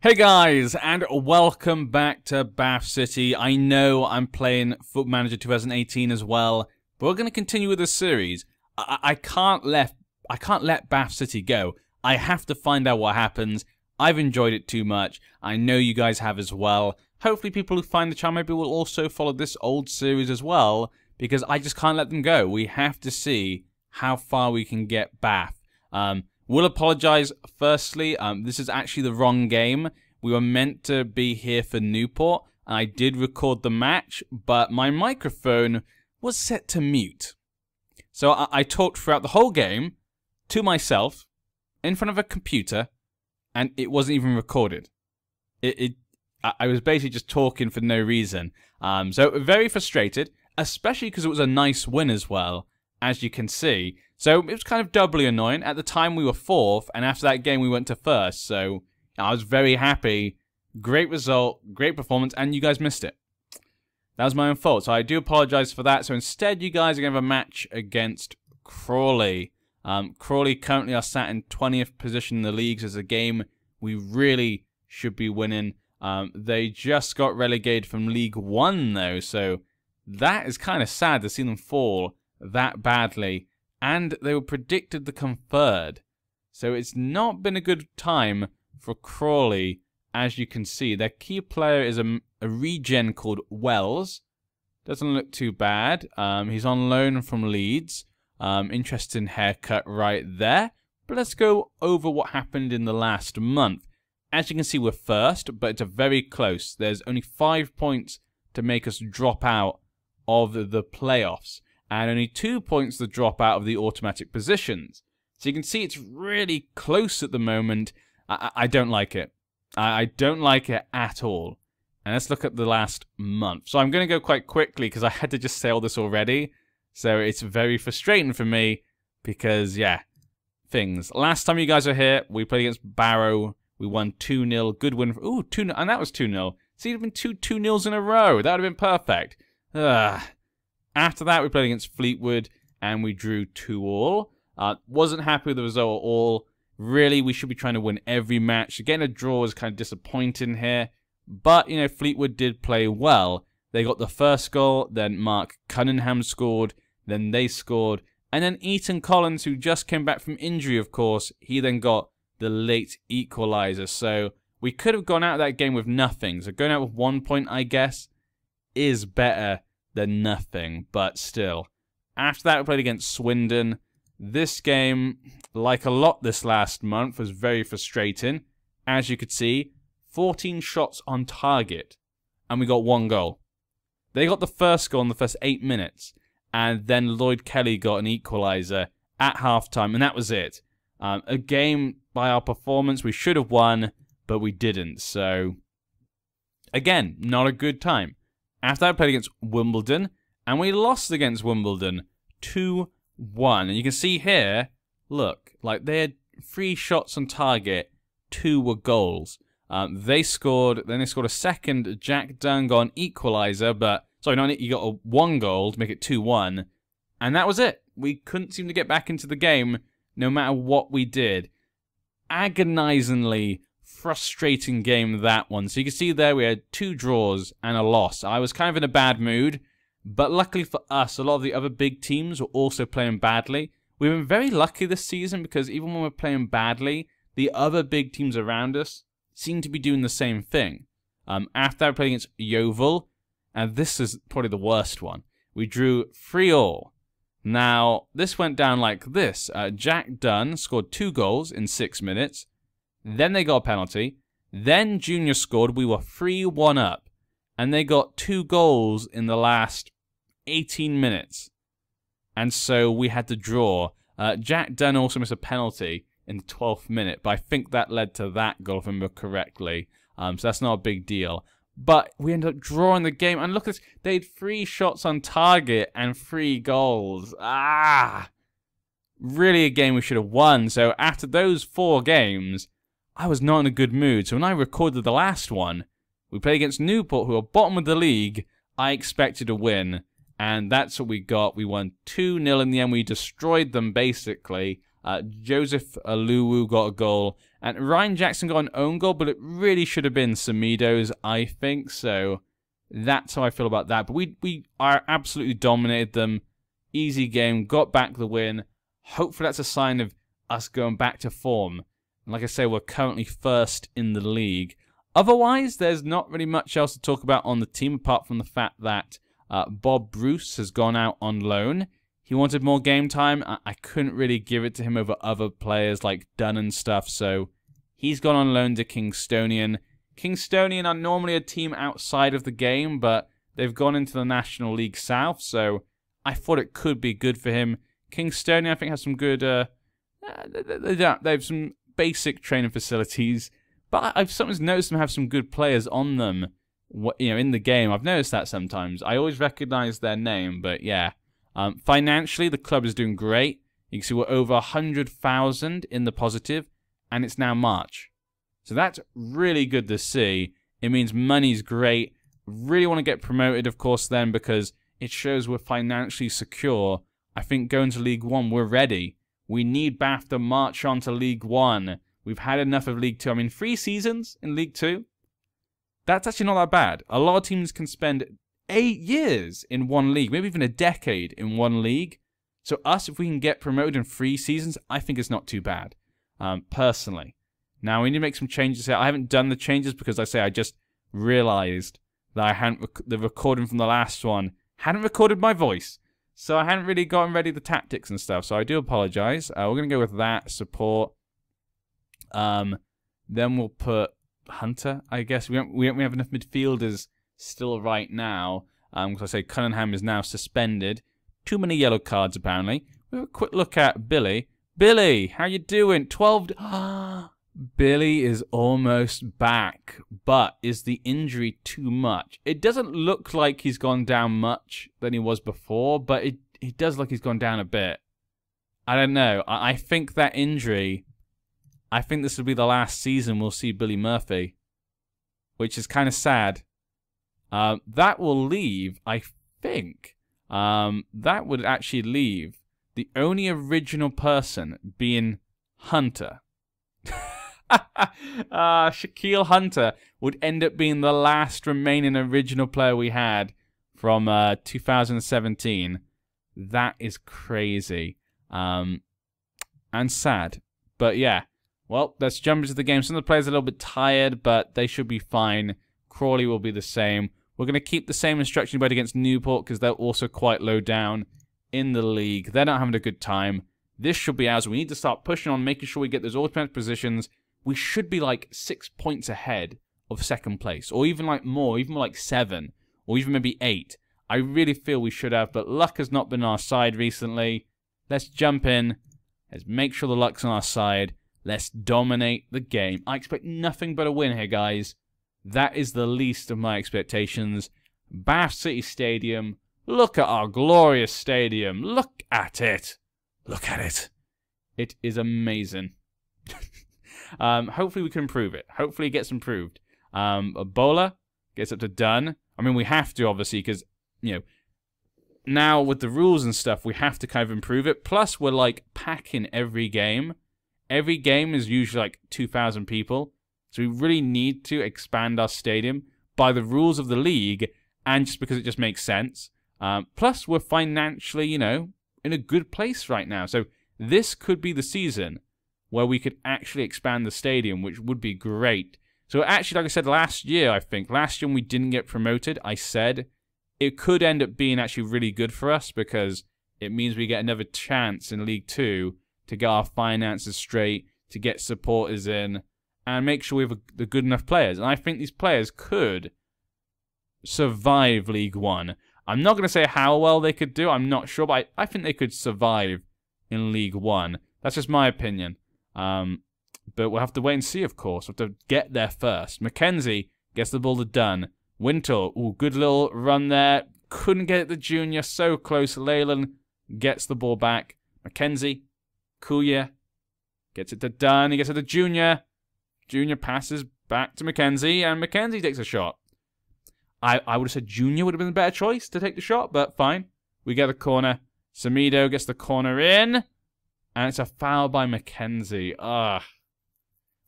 Hey guys, and welcome back to Bath City. I know I'm playing Football Manager 2018 as well, but we're going to continue with this series. I can't let Bath City go. I have to find out what happens. I've enjoyed it too much. I know you guys have as well. Hopefully people who find the channel maybe will also follow this old series as well, because I just can't let them go. We have to see how far we can get Bath. We'll apologise firstly, this is actually the wrong game. We were meant to be here for Newport, and I did record the match, but my microphone was set to mute. So I talked throughout the whole game to myself, in front of a computer, and it wasn't even recorded. I was basically just talking for no reason. So very frustrated, especially because it was a nice win as well, as you can see. So it was kind of doubly annoying. At the time we were 4th, and after that game we went to 1st. So I was very happy. Great result, great performance, and you guys missed it. That was my own fault, so I do apologise for that. So instead you guys are going to have a match against Crawley. Crawley currently are sat in 20th position in the league, so it's a game we really should be winning. They just got relegated from League 1 though, so that is kind of sad to see them fall that badly. And they were predicted to come 3rd. So it's not been a good time for Crawley, as you can see. Their key player is a regen called Wells. Doesn't look too bad. He's on loan from Leeds. Interesting haircut right there. But let's go over what happened in the last month. As you can see, we're 1st, but it's a very close. There's only 5 points to make us drop out of the playoffs, and only 2 points to drop out of the automatic positions. So you can see it's really close at the moment. I don't like it. I don't like it at all. And let's look at the last month. So I'm going to go quite quickly because I had to just say all this already. So it's very frustrating for me because, yeah, things. Last time you guys were here, we played against Barrow. We won 2-0. Good win. Ooh, 2-0. And that was 2-0. See, it would have been 2-0s in a row. That would have been perfect. After that, we played against Fleetwood, and we drew 2-2. Wasn't happy with the result at all. Really, we should be trying to win every match. Getting a draw is kind of disappointing here. But, you know, Fleetwood did play well. They got the first goal, then Mark Cunningham scored, then they scored, and then Ethan Collins, who just came back from injury, of course, he then got the late equaliser. So we could have gone out of that game with nothing. So going out with 1 point, I guess, is better than nothing, but still. After that, we played against Swindon. This game, like a lot this last month, was very frustrating. As you could see, 14 shots on target, and we got 1 goal. They got the first goal in the first 8 minutes, and then Lloyd Kelly got an equaliser at halftime, and that was it. A game by our performance, we should have won, but we didn't. So, again, not a good time. After that, I played against Wimbledon, and we lost against Wimbledon 2-1. And you can see here, look, like they had 3 shots on target, 2 were goals. They scored, then they scored a second. Jack Dunn got an equaliser, but, sorry, not you got a 1 goal to make it 2-1. And that was it. We couldn't seem to get back into the game, no matter what we did. Agonizingly frustrating game, that one. So you can see there we had 2 draws and a loss. I was kind of in a bad mood, but luckily for us, a lot of the other big teams were also playing badly. We've been very lucky this season because even when we're playing badly, the other big teams around us seem to be doing the same thing. After that, we played against Yeovil, and this is probably the worst one. We drew 3-3. Now, this went down like this. Jack Dunn scored 2 goals in 6 minutes. Then they got a penalty. Then Junior scored. We were 3-1 up. And they got 2 goals in the last 18 minutes. And so we had to draw. Jack Dunn also missed a penalty in the 12th minute. But I think that led to that goal, if I remember correctly. So that's not a big deal. But we ended up drawing the game. And look at this. They had 3 shots on target and 3 goals. Really a game we should have won. So after those 4 games, I was not in a good mood. So when I recorded the last one, we played against Newport, who are bottom of the league. I expected a win, and that's what we got. We won 2-0 in the end. We destroyed them, basically. Joseph Aluwu got a goal. And Ryan Jackson got an own goal, but it really should have been Semedo's, I think. So that's how I feel about that. But we are absolutely dominated them. Easy game, got back the win. Hopefully that's a sign of us going back to form. And like I say, we're currently first in the league. Otherwise, there's not really much else to talk about on the team, apart from the fact that Bob Bruce has gone out on loan. He wanted more game time. I couldn't really give it to him over other players like Dunn and stuff, so he's gone on loan to Kingstonian. Kingstonian are normally a team outside of the game, but they've gone into the National League South, so I thought it could be good for him. Kingstonian, I think, has some good... they have some basic training facilities, but I've sometimes noticed them have some good players on them, in the game. I've noticed that sometimes. I always recognize their name, but yeah. Financially, the club is doing great. You can see we're over 100,000 in the positive, and it's now March. So that's really good to see. It means money's great. Really want to get promoted, of course, then, because it shows we're financially secure. I think going to League 1, we're ready. We need Bath to march on to League 1. We've had enough of League 2. I mean, 3 seasons in League 2? That's actually not that bad. A lot of teams can spend 8 years in one league, maybe even a decade in one league. So us, if we can get promoted in 3 seasons, I think it's not too bad, personally. Now, we need to make some changes here. I haven't done the changes because, I just realized that I hadn't the recording from the last one hadn't recorded my voice. So I hadn't really gotten ready the tactics and stuff. So I do apologize. We're going to go with that, support. Then we'll put Hunter, I guess. We don't have enough midfielders still right now. Because I say Cunningham is now suspended. Too many yellow cards, apparently. We have a quick look at Billy. Billy, how you doing? 12... Billy is almost back, but is the injury too much? It doesn't look like he's gone down much than he was before, but it does look he's gone down a bit. I don't know. I think that injury... I think this will be the last season we'll see Billy Murphy, which is kind of sad. That will leave, I think, that would actually leave the only original person being Hunter. Shaquille Hunter would end up being the last remaining original player we had from 2017. That is crazy. And sad. But yeah. Well, let's jump into the game. Some of the players are a little bit tired, but they should be fine. Crawley will be the same. We're going to keep the same instruction board against Newport because they're also quite low down in the league. They're not having a good time. This should be ours. We need to start pushing on, making sure we get those automatic positions. We should be like 6 points ahead of second place, or even like more, even like 7, or even maybe 8. I really feel we should have, but luck has not been on our side recently. Let's jump in. Let's make sure the luck's on our side. Let's dominate the game. I expect nothing but a win here, guys. That is the least of my expectations. Bath City Stadium. Look at our glorious stadium. Look at it. Look at it. It is amazing. Hopefully we can improve it. Hopefully it gets improved. Ebola gets up to done. I mean, we have to, obviously, because, now with the rules and stuff, we have to kind of improve it. Plus, we're, like, packing every game. Every game is usually, like, 2,000 people. So we really need to expand our stadium by the rules of the league and just because it just makes sense. Plus, we're financially, in a good place right now. So this could be the season where we could actually expand the stadium, which would be great. So actually, like I said, last year when we didn't get promoted, I said it could end up being actually really good for us because it means we get another chance in League 2 to get our finances straight, to get supporters in, and make sure we have the good enough players. And I think these players could survive League 1. I'm not going to say how well they could do. I'm not sure, but I think they could survive in League 1. That's just my opinion. But we'll have to wait and see, of course. We'll have to get there first. Mackenzie gets the ball to Dunn. Wintle, ooh, good little run there. Couldn't get it to Junior. So close. Leyland gets the ball back. Mackenzie. Kuya gets it to Dunn. He gets it to Junior. Junior passes back to Mackenzie, and Mackenzie takes a shot. I would have said Junior would have been the better choice to take the shot, but fine. We get the corner. Semedo gets the corner in. And it's a foul by Mackenzie. Ugh.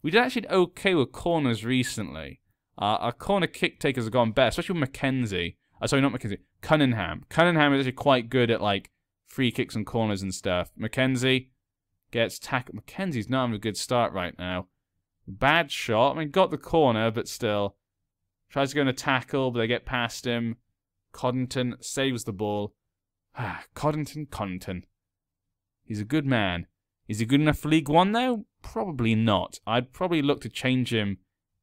We did actually okay with corners recently. Our corner kick takers have gone better, especially with Mackenzie. Sorry, not Mackenzie. Cunningham. Cunningham is actually quite good at, like, free kicks and corners and stuff. Mackenzie gets tackled. Mackenzie's not having a good start right now. Bad shot. I mean, got the corner, but still. Tries to go in a tackle, but they get past him. Coddington saves the ball. Coddington. He's a good man. Is he good enough for League One, though? Probably not. I'd probably look to change him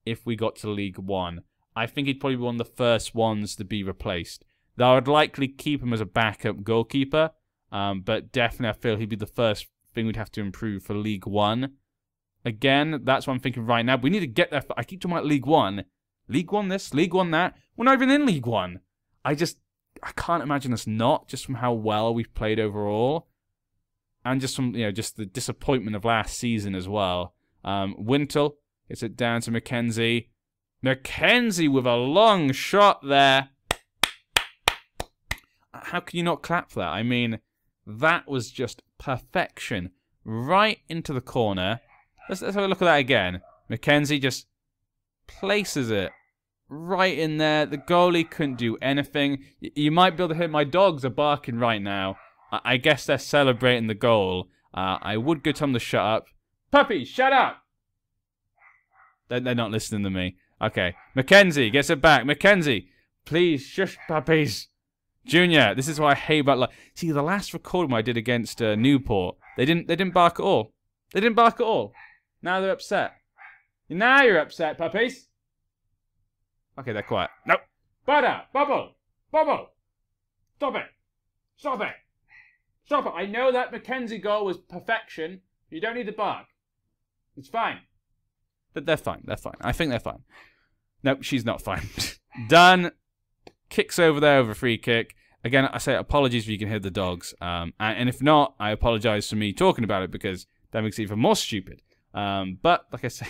if we got to League One. I think he'd probably be one of the first ones to be replaced. Though I would likely keep him as a backup goalkeeper. But definitely I feel he'd be the first thing we'd have to improve for League One. Again, that's what I'm thinking right now. We need to get there. I keep talking about League One. League One this, League One that. We're not even in League One. I can't imagine us not, just from how well we've played overall. And just from, just the disappointment of last season as well. Wintle gets it down to Mackenzie. Mackenzie with a long shot there. How can you not clap for that? I mean, that was just perfection. Right into the corner. Let's have a look at that again. Mackenzie just places it right in there. The goalie couldn't do anything. You might be able to hear my dogs are barking right now. I guess they're celebrating the goal. I would go tell them to shut up. Puppy, shut up! They're not listening to me. Okay. Mackenzie gets it back. Mackenzie, please shush, puppies. Junior, this is what I hate about see, the last recording I did against Newport, they didn't bark at all. They didn't bark at all. Now they're upset. Now you're upset, puppies. Okay, they're quiet. Nope. Butter, bubble. Stop it. Stop it. Stop it. I know that Mackenzie goal was perfection. You don't need to bark. It's fine. But they're fine. They're fine. I think they're fine. Nope, she's not fine. Done. Kicks over there over a free kick. Again, I say apologies if you can hear the dogs. And if not, I apologize for me talking about it because that makes it even more stupid. But, like I said,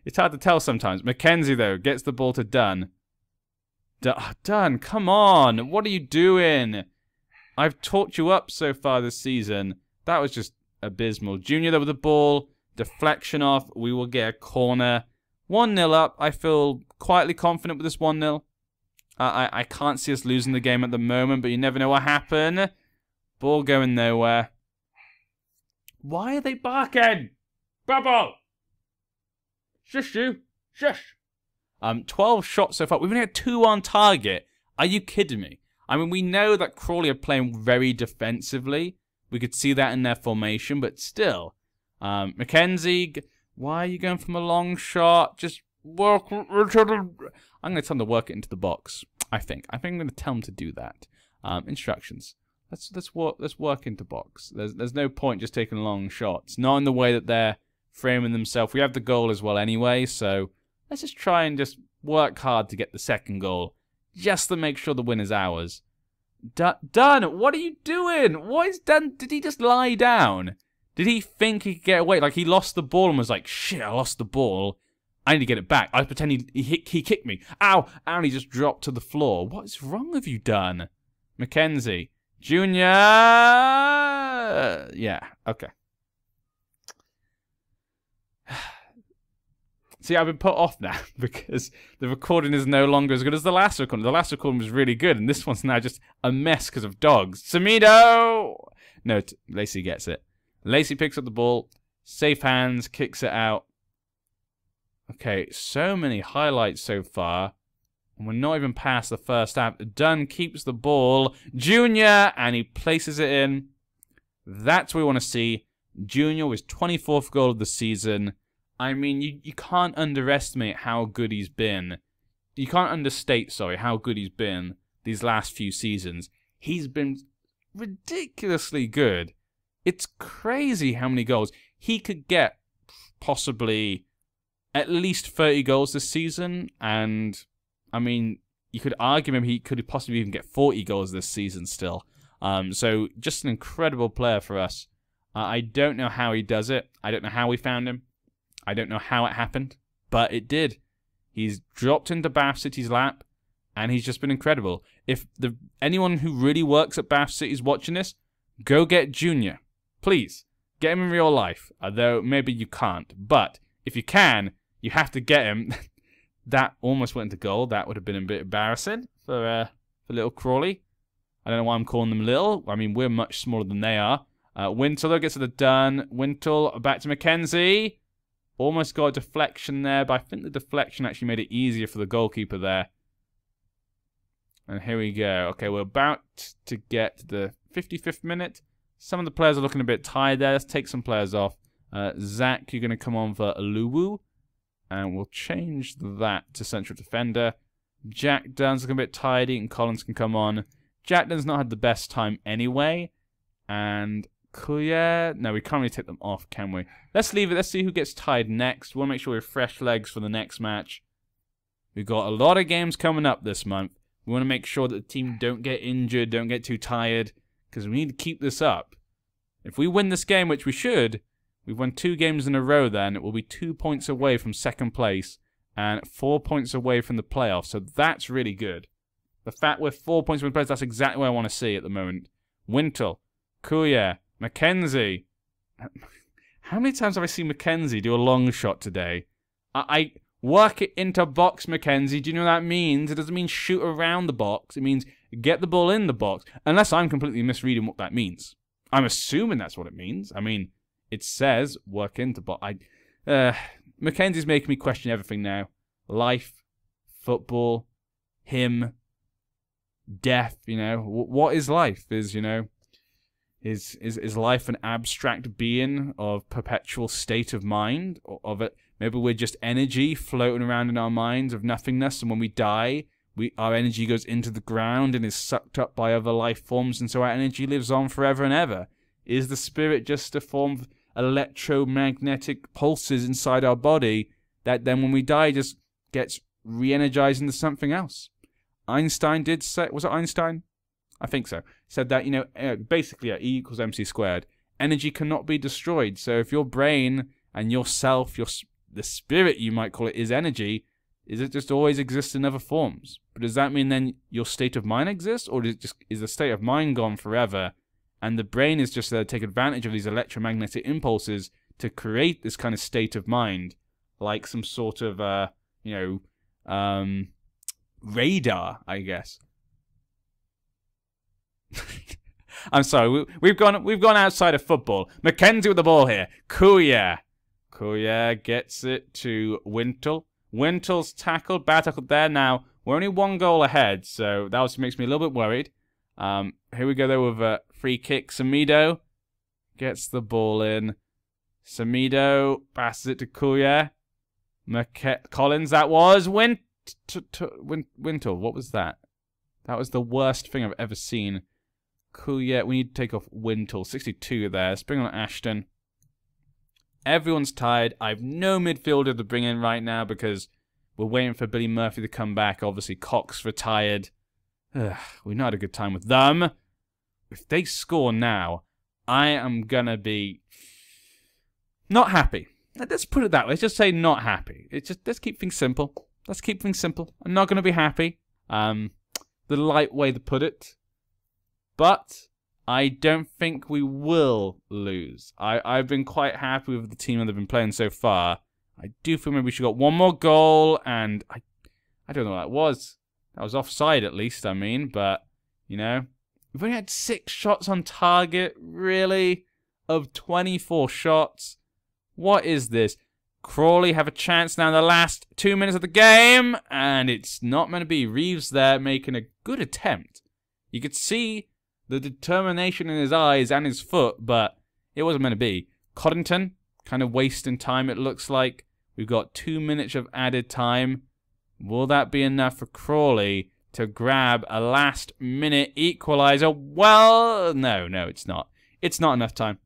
it's hard to tell sometimes. Mackenzie, though, gets the ball to Dunn. Dunn, come on. What are you doing? I've talked you up so far this season. That was just abysmal. Junior, though, with the ball. Deflection off. We will get a corner. 1-0 up. I feel quietly confident with this 1-0. I can't see us losing the game at the moment, but you never know what happened. Ball going nowhere. Why are they barking? Bubble! Shush you. Shush. 12 shots so far. We've only had 2 on target. Are you kidding me? I mean, we know that Crawley are playing very defensively. We could see that in their formation, but still. Mackenzie, why are you going from a long shot? Just work. I'm going to tell him to work it into the box. I think I'm going to tell him to do that. Instructions. Let's work into box. There's no point just taking long shots. Not in the way that they're framing themselves. We have the goal as well anyway, so let's just try and just work hard to get the second goal, just to make sure the win is ours. Dunn, what are you doing? What is Dunn? Did he just lie down? Did he think he could get away? Like he lost the ball and was like, shit, I lost the ball. I need to get it back. I pretend he kicked me. Ow! And he just dropped to the floor. What is wrong with you, Dunn? Mackenzie. Junior! Yeah, okay. See, I've been put off now because the recording is no longer as good as the last recording. The last recording was really good, and this one's now just a mess because of dogs. Samido! No, Lacey gets it. Lacey picks up the ball, safe hands, kicks it out. Okay, so many highlights so far. And we're not even past the first half. Dunn keeps the ball. Junior, and he places it in. That's what we want to see. Junior with his 24th goal of the season. I mean, you can't underestimate how good he's been. You can't understate, sorry, how good he's been these last few seasons. He's been ridiculously good. It's crazy how many goals. He could get possibly at least 30 goals this season. And, I mean, you could argue maybe he could possibly even get 40 goals this season still. So, just an incredible player for us. I don't know how he does it. I don't know how we found him. I don't know how it happened, but it did. He's dropped into Bath City's lap, and he's just been incredible. If anyone who really works at Bath City is watching this, go get Junior. Please. Get him in real life, although maybe you can't. But if you can, you have to get him. That almost went into goal. That would have been a bit embarrassing for little Crawley. I don't know why I'm calling them little. I mean, we're much smaller than they are. Wintle gets it done. Wintle back to Mackenzie. Almost got a deflection there, but I think the deflection actually made it easier for the goalkeeper there. And here we go. Okay, we're about to get to the 55th minute. Some of the players are looking a bit tired there. Let's take some players off. Zach, you're going to come on for Luwu. And we'll change that to central defender. Jack Dunn's looking a bit tired. And Collins can come on. Jack Dunn's not had the best time anyway. And Kuya, no, we can't really take them off, can we? Let's leave it. Let's see who gets tied next. We'll make sure we have fresh legs for the next match. We've got a lot of games coming up this month. We want to make sure that the team don't get injured, don't get too tired, because we need to keep this up. If we win this game, which we should, we've won 2 games in a row then, it will be 2 points away from second place and 4 points away from the playoffs. So that's really good. The fact we're 4 points from the playoffs, that's exactly what I want to see at the moment. Wintle, Kuya, Mackenzie. How many times have I seen Mackenzie do a long shot today? I work it into box, Mackenzie. Do you know what that means? It doesn't mean shoot around the box. It means get the ball in the box. Unless I'm completely misreading what that means. I'm assuming that's what it means. I mean, it says work into box. Mackenzie's making me question everything now. Life, football, him, death, you know. What is life? Is life an abstract being of perpetual state of mind? Or of it? Maybe we're just energy floating around in our minds of nothingness, and when we die, our energy goes into the ground and is sucked up by other life forms, and so our energy lives on forever and ever. Is the spirit just a form of electromagnetic pulses inside our body that then when we die just gets re-energized into something else? Einstein did say, was it Einstein? I think so. Said that, basically E equals mc squared. Energy cannot be destroyed. So if your brain and yourself, the spirit you might call it, is energy, is it just always exists in other forms? But does that mean then your state of mind exists? Or is the state of mind gone forever? And the brain is just there to take advantage of these electromagnetic impulses to create this kind of state of mind, like some sort of, radar, I guess. I'm sorry, we've gone outside of football. Mackenzie with the ball here. Kuya gets it to Wintle. Wintle's tackled, bad tackle there. Now we're only 1 goal ahead, so that also makes me a little bit worried. Here we go though with a free kick. Semedo gets the ball in. Semedo passes it to Kuya. Collins, that was Wintle. What was that? That was the worst thing I've ever seen. Kuya, we need to take off Wintle. 62 there. Let's bring on Ashton. Everyone's tired. I have no midfielder to bring in right now because we're waiting for Billy Murphy to come back. Obviously, Cox retired. We've not had a good time with them. If they score now, I am going to be not happy. Let's put it that way. Let's just say not happy. Let's keep things simple. Let's keep things simple. I'm not going to be happy. The light way to put it. But I don't think we will lose. I've been quite happy with the team that they've been playing so far. I do feel maybe we should got 1 more goal, and I don't know what that was. That was offside at least, I mean, but, we've only had 6 shots on target, really, of 24 shots. What is this? Crawley have a chance now in the last 2 minutes of the game, and it's not meant to be. Reeves there making a good attempt. You could see the determination in his eyes and his foot, but it wasn't meant to be. Coddington, kind of wasting time it looks like. We've got 2 minutes of added time. Will that be enough for Crawley to grab a last-minute equaliser? Well, no, it's not. It's not enough time.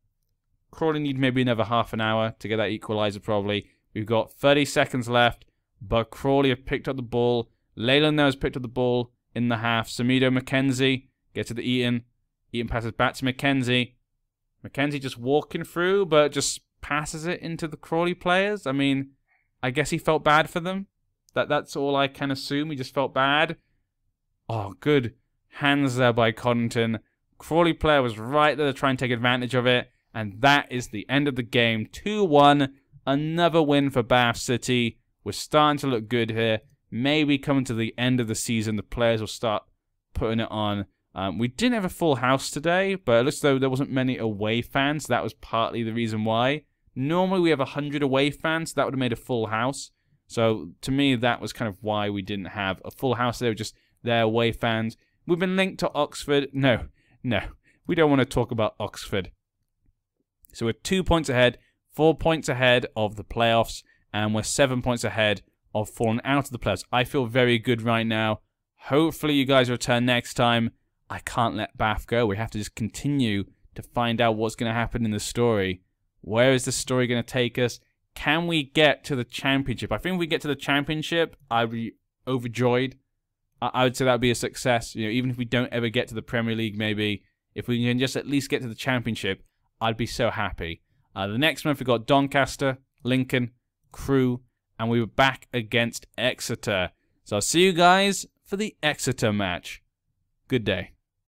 Crawley need maybe another half an hour to get that equaliser probably. We've got 30 seconds left, but Crawley have picked up the ball. Leyland now has picked up the ball in the half. Semedo, Mackenzie, gets to the Eaton. Eaton passes back to Mackenzie. Mackenzie just walking through, but just passes it into the Crawley players. I mean, I guess he felt bad for them. That's all I can assume. He just felt bad. Oh, good hands there by Coddington. Crawley player was right there to try and take advantage of it. And that is the end of the game. 2-1. Another win for Bath City. We're starting to look good here. Maybe coming to the end of the season, the players will start putting it on. We didn't have a full house today, but it looks as though there wasn't many away fans. That was partly the reason why. Normally we have 100 away fans. That would have made a full house. So to me, that was kind of why we didn't have a full house. They were just their away fans. We've been linked to Oxford. No. We don't want to talk about Oxford. So we're 2 points ahead, 4 points ahead of the playoffs, and we're 7 points ahead of falling out of the playoffs. I feel very good right now. Hopefully you guys return next time. I can't let Bath go. We have to just continue to find out what's going to happen in the story. Where is the story going to take us? Can we get to the championship? I think if we get to the championship, I'd be overjoyed. I would say that would be a success. You know, even if we don't ever get to the Premier League, maybe if we can just at least get to the championship, I'd be so happy. The next month we got Doncaster, Lincoln, Crewe, and we were back against Exeter. So I'll see you guys for the Exeter match. Good day.